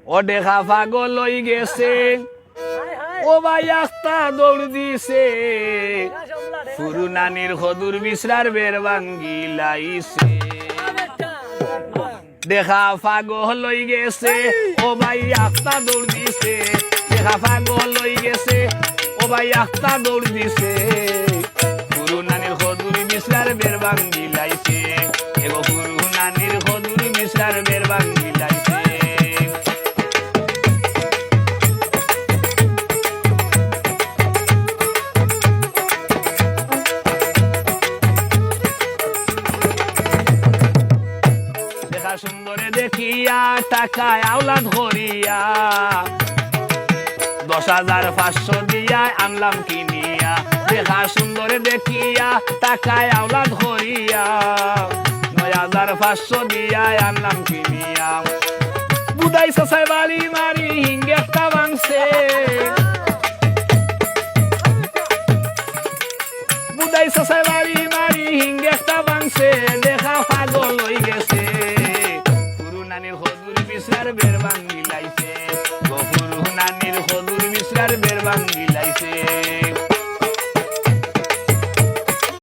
ও দেখা পাগল লই গেছে ও ভাই আস্তা দৌড় দিছে ফুরু নানির খদুর বিশ্রার বের ভাঙ্গি লাইছে দেখা পাগল লই গেছে ও ভাই আস্তা দৌড় দিছে দেখা পাগল লই গেছে ও ভাই আস্তা দৌড় দিছে ফুরু নানির খদুর বিশ্রার বের ভাঙ্গি লাইছে এগো ফুরু নানির খদুর বিশ্রার বের ভাঙ্গি লাইছে সুন্দরে দেখিয়া টাকায় আওলা ধরিয়া 10,500 দিয়া আনলাম কিনিয়া দেখা সুন্দরে দেখিয়া টাকায় আওলা ধরিয়া 9,500 দিয়া আনলাম কিনিয়া বুদাই সাসাই বাড়ি মারি হিঙ্গে একটা ভাঙছে বুদাই সাসাই বাড়ি মারি হিঙ্গে একটা ভাঙছে দেখা পাগল হয়ে গেছে নানির খদুর বিশ্রার বের ভাঙ্গি লাইছে গফুর নানির খদুর বিশ্রার বের ভাঙ্গি